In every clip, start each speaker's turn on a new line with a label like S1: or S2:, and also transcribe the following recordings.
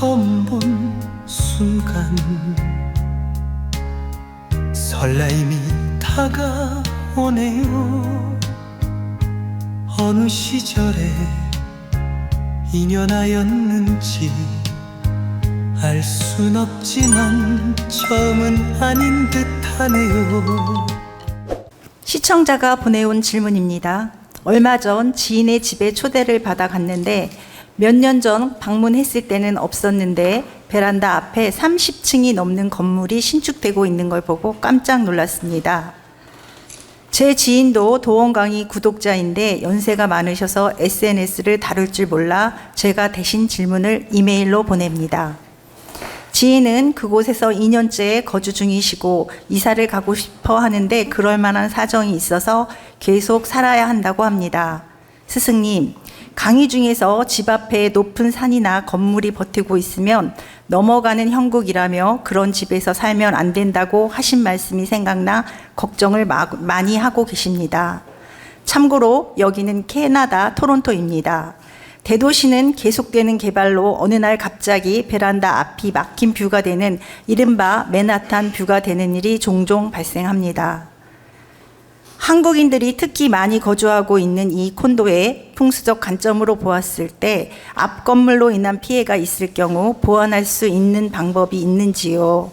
S1: 처음 본 순간 설레임이 다가오네요. 어느 시절에 인연하였는지 알 순 없지만 처음은 아닌 듯하네요.
S2: 시청자가 보내온 질문입니다. 얼마 전 지인의 집에 초대를 받아 갔는데 몇 년 전 방문했을 때는 없었는데 베란다 앞에 30층이 넘는 건물이 신축되고 있는 걸 보고 깜짝 놀랐습니다. 제 지인도 도원 강의 구독자인데 연세가 많으셔서 SNS를 다룰 줄 몰라 제가 대신 질문을 이메일로 보냅니다. 지인은 그곳에서 2년째 거주 중이시고 이사를 가고 싶어 하는데 그럴 만한 사정이 있어서 계속 살아야 한다고 합니다. 스승님, 강의 중에서 집 앞에 높은 산이나 건물이 버티고 있으면 넘어가는 형국이라며 그런 집에서 살면 안 된다고 하신 말씀이 생각나 걱정을 많이 하고 계십니다. 참고로 여기는 캐나다 토론토입니다. 대도시는 계속되는 개발로 어느 날 갑자기 베란다 앞이 막힌 뷰가 되는 이른바 맨하탄 뷰가 되는 일이 종종 발생합니다. 한국인들이 특히 많이 거주하고 있는 이 콘도의 풍수적 관점으로 보았을 때 앞 건물로 인한 피해가 있을 경우 보완할 수 있는 방법이 있는지요?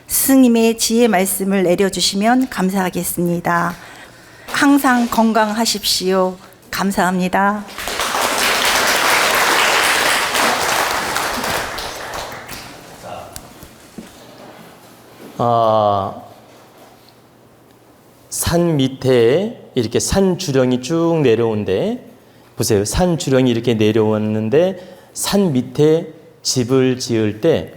S2: 스승님의 지혜 말씀을 내려주시면 감사하겠습니다. 항상 건강하십시오. 감사합니다.
S3: 산 밑에 이렇게 산 주령이 쭉 내려오는데 보세요. 산 주령이 이렇게 내려왔는데 산 밑에 집을 지을 때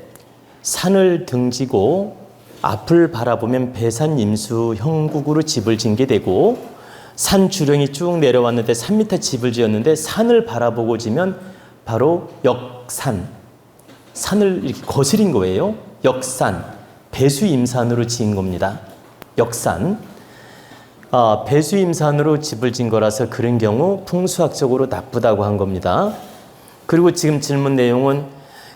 S3: 산을 등지고 앞을 바라보면 배산 임수 형국으로 집을 짓게 되고 산 주령이 쭉 내려왔는데 산 밑에 집을 지었는데 산을 바라보고 지면 바로 역산, 산을 이렇게 거스린 거예요. 역산, 배수임산으로 지은 겁니다. 역산. 배수임산으로 집을 진 거라서 그런 경우 풍수학적으로 나쁘다고 한 겁니다. 그리고 지금 질문 내용은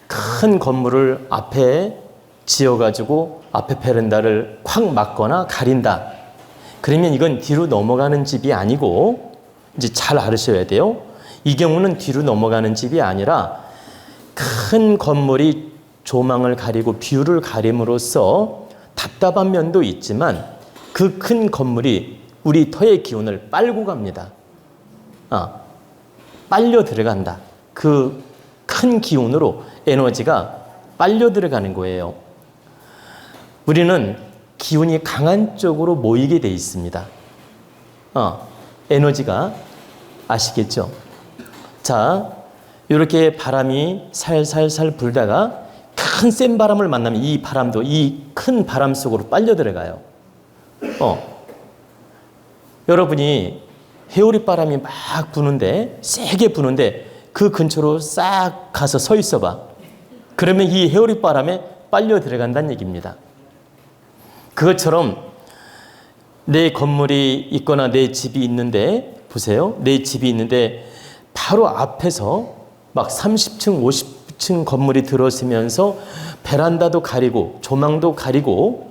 S3: 큰 건물을 앞에 지어가지고 앞에 베란다를 콱 막거나 가린다. 그러면 이건 뒤로 넘어가는 집이 아니고 이제 잘 알으셔야 돼요. 이 경우는 뒤로 넘어가는 집이 아니라 큰 건물이 조망을 가리고 뷰를 가림으로써 답답한 면도 있지만 그 큰 건물이 우리 터의 기운을 빨고 갑니다. 빨려 들어간다. 그 큰 기운으로 에너지가 빨려 들어가는 거예요. 우리는 기운이 강한 쪽으로 모이게 돼 있습니다. 에너지가 아시겠죠? 자, 이렇게 바람이 살살살 불다가 큰 센 바람을 만나면 이 바람도 이 큰 바람 속으로 빨려 들어가요. 여러분이 해오리 바람이 막 부는데 세게 부는데 그 근처로 싹 가서 서 있어 봐. 그러면 이 해오리 바람에 빨려 들어간다는 얘기입니다. 그것처럼 내 건물이 있거나 내 집이 있는데 보세요. 내 집이 있는데 바로 앞에서 막 30층, 50층 건물이 들어서면서 베란다도 가리고 조망도 가리고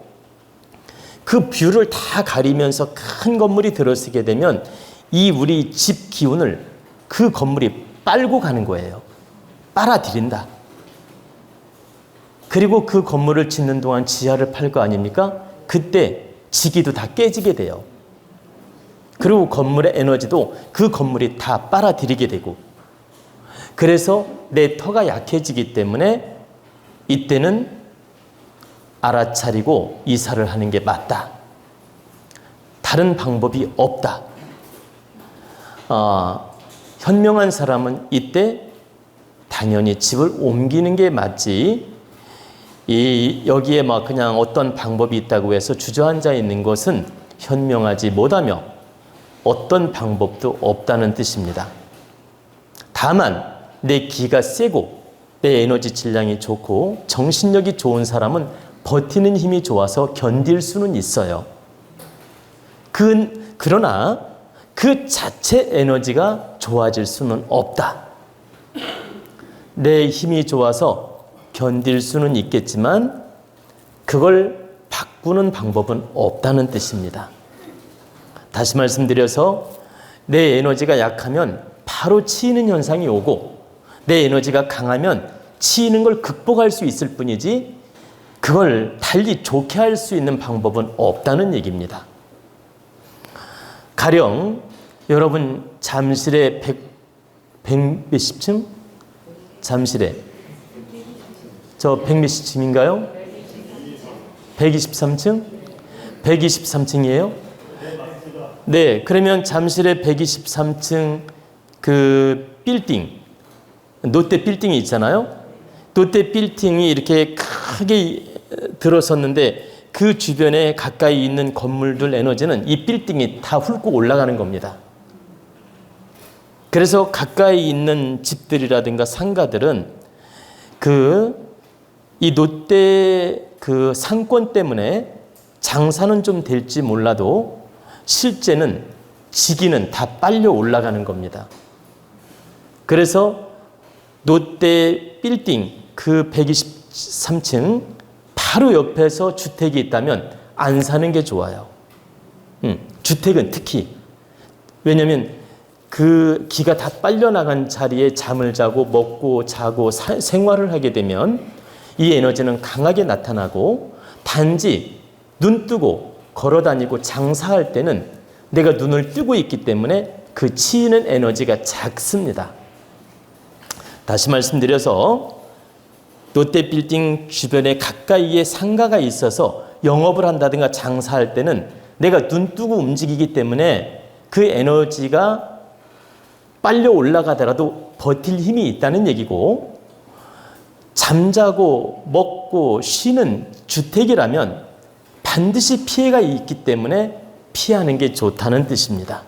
S3: 그 뷰를 다 가리면서 큰 건물이 들어서게 되면 이 우리 집 기운을 그 건물이 빨고 가는 거예요. 빨아들인다. 그리고 그 건물을 짓는 동안 지하를 팔 거 아닙니까? 그때 지기도 다 깨지게 돼요. 그리고 건물의 에너지도 그 건물이 다 빨아들이게 되고 그래서 내 터가 약해지기 때문에 이때는 알아차리고 이사를 하는 게 맞다. 다른 방법이 없다. 현명한 사람은 이때 당연히 집을 옮기는 게 맞지. 여기에 막 그냥 어떤 방법이 있다고 해서 주저앉아 있는 것은 현명하지 못하며 어떤 방법도 없다는 뜻입니다. 다만 내 기가 세고 내 에너지 질량이 좋고 정신력이 좋은 사람은 버티는 힘이 좋아서 견딜 수는 있어요. 그러나 그 자체 에너지가 좋아질 수는 없다. 내 힘이 좋아서 견딜 수는 있겠지만 그걸 바꾸는 방법은 없다는 뜻입니다. 다시 말씀드려서 내 에너지가 약하면 바로 치이는 현상이 오고 내 에너지가 강하면 치이는 걸 극복할 수 있을 뿐이지 그걸 달리 좋게 할 수 있는 방법은 없다는 얘기입니다. 가령 여러분 잠실에 100 몇십 층? 잠실에 저 100 몇십 층인가요? 123층? 123층이에요? 네, 그러면 잠실에 123층 그 빌딩, 롯데 빌딩이 있잖아요. 롯데 빌딩이 이렇게 크게 들어섰는데 그 주변에 가까이 있는 건물들 에너지는 이 빌딩이 다 훑고 올라가는 겁니다. 그래서 가까이 있는 집들이라든가 상가들은 이 롯데 그 상권 때문에 장사는 좀 될지 몰라도 실제는 지기는 다 빨려 올라가는 겁니다. 그래서 롯데 빌딩 그 123층 바로 옆에서 주택이 있다면 안 사는 게 좋아요. 주택은 특히. 왜냐하면 그 기가 다 빨려나간 자리에 잠을 자고 먹고 자고 생활을 하게 되면 이 에너지는 강하게 나타나고 단지 눈 뜨고 걸어다니고 장사할 때는 내가 눈을 뜨고 있기 때문에 그 치이는 에너지가 작습니다. 다시 말씀드려서 롯데 빌딩 주변에 가까이에 상가가 있어서 영업을 한다든가 장사할 때는 내가 눈 뜨고 움직이기 때문에 그 에너지가 빨려 올라가더라도 버틸 힘이 있다는 얘기고, 잠자고 먹고 쉬는 주택이라면 반드시 피해가 있기 때문에 피하는 게 좋다는 뜻입니다.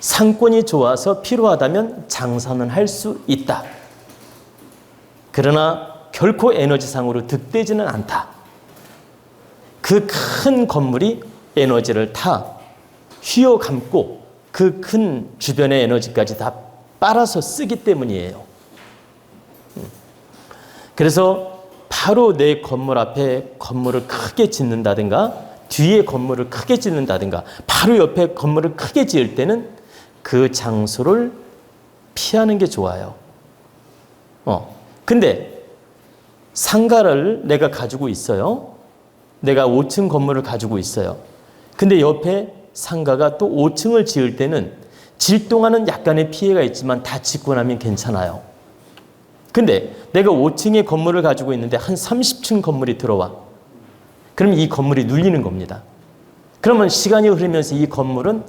S3: 상권이 좋아서 필요하다면 장사는 할 수 있다. 그러나 결코 에너지상으로 득되지는 않다. 그 큰 건물이 에너지를 다 휘어감고 그 큰 주변의 에너지까지 다 빨아서 쓰기 때문이에요. 그래서 바로 내 건물 앞에 건물을 크게 짓는다든가 뒤에 건물을 크게 짓는다든가 바로 옆에 건물을 크게 지을 때는 그 장소를 피하는 게 좋아요. 근데 상가를 내가 가지고 있어요. 내가 5층 건물을 가지고 있어요. 근데 옆에 상가가 또 5층을 지을 때는 질 동안은 약간의 피해가 있지만 다 짓고 나면 괜찮아요. 근데 내가 5층의 건물을 가지고 있는데 한 30층 건물이 들어와. 그럼 이 건물이 눌리는 겁니다. 그러면 시간이 흐르면서 이 건물은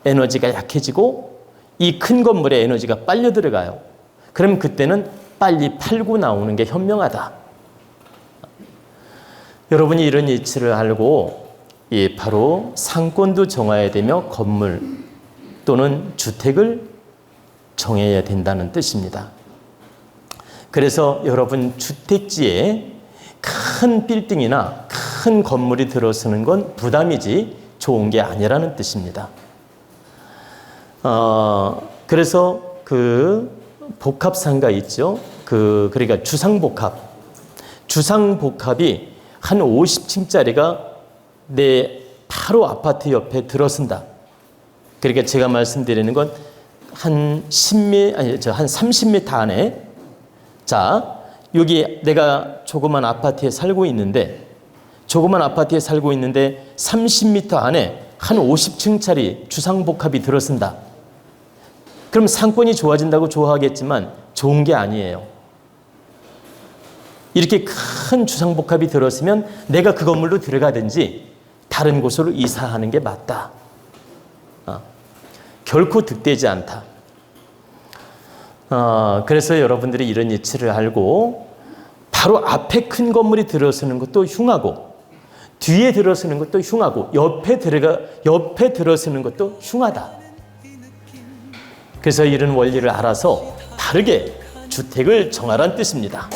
S3: 에너지가 약해지고 이 큰 건물에 에너지가 빨려 들어가요. 그럼 그때는 빨리 팔고 나오는 게 현명하다. 여러분이 이런 이치를 알고 바로 상권도 정해야 되며 건물 또는 주택을 정해야 된다는 뜻입니다. 그래서 여러분 주택지에 큰 빌딩이나 큰 건물이 들어서는 건 부담이지 좋은 게 아니라는 뜻입니다. 그래서 그 복합상가 있죠. 그러니까 주상복합. 주상복합이 한 50층짜리가 내 바로 아파트 옆에 들어선다. 그러니까 제가 말씀드리는 건 한 30m 안에, 자, 여기 내가 조그만 아파트에 살고 있는데 30m 안에 한 50층짜리 주상복합이 들어선다. 그럼 상권이 좋아진다고 좋아하겠지만 좋은 게 아니에요. 이렇게 큰 주상복합이 들어서면 내가 그 건물로 들어가든지 다른 곳으로 이사하는 게 맞다. 결코 득되지 않다. 그래서 여러분들이 이런 이치를 알고 바로 앞에 큰 건물이 들어서는 것도 흉하고 뒤에 들어서는 것도 흉하고 옆에 들어서는 것도 흉하다. 그래서 이런 원리를 알아서 바르게 주택을 정하라는 뜻입니다.